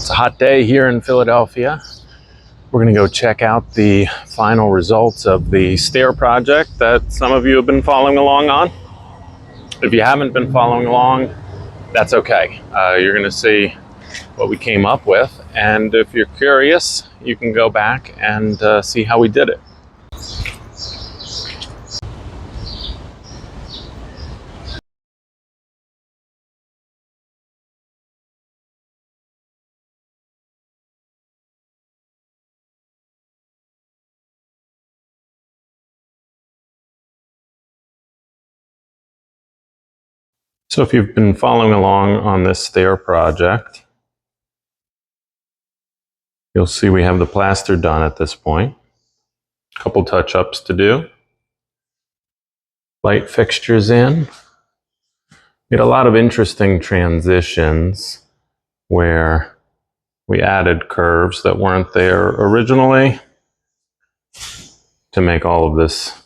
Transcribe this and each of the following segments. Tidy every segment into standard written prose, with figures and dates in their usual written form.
It's a hot day here in Philadelphia. We're going to go check out the final results of the Stair project that some of you have been following along on. If you haven't been following along, that's okay. You're going to see what we came up with, and if you're curious, you can go back and see how we did it. So if you've been following along on this Stair project, you'll see we have the plaster done at this point. A couple touch-ups to do. Light fixtures in. We had a lot of interesting transitions where we added curves that weren't there originally to make all of this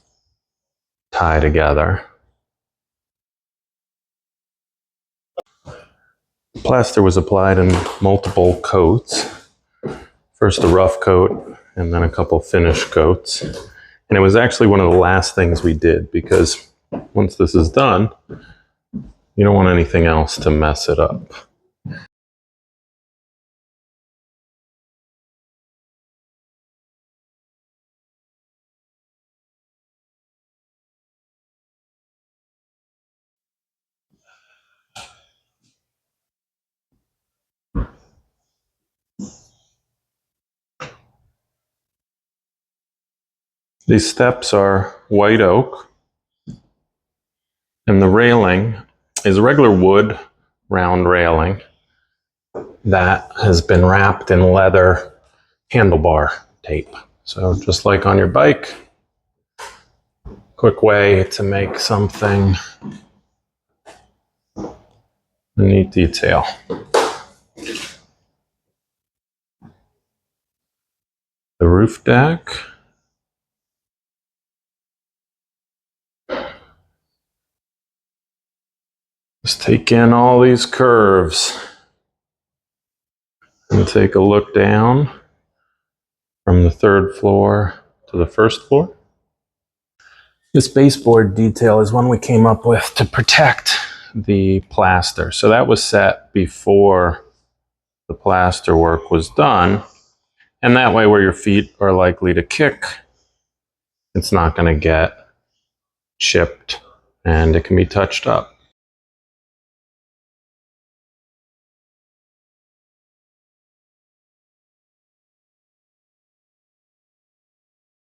tie together. Plaster was applied in multiple coats. First a rough coat and then a couple finish coats. And it was actually one of the last things we did because once this is done, you don't want anything else to mess it up. These steps are white oak, and the railing is regular wood round railing that has been wrapped in leather handlebar tape. So just like on your bike, quick way to make something a neat detail. The roof deck. Just take in all these curves and take a look down from the third floor to the first floor. This baseboard detail is one we came up with to protect the plaster. So that was set before the plaster work was done. And that way where your feet are likely to kick, it's not going to get chipped and it can be touched up.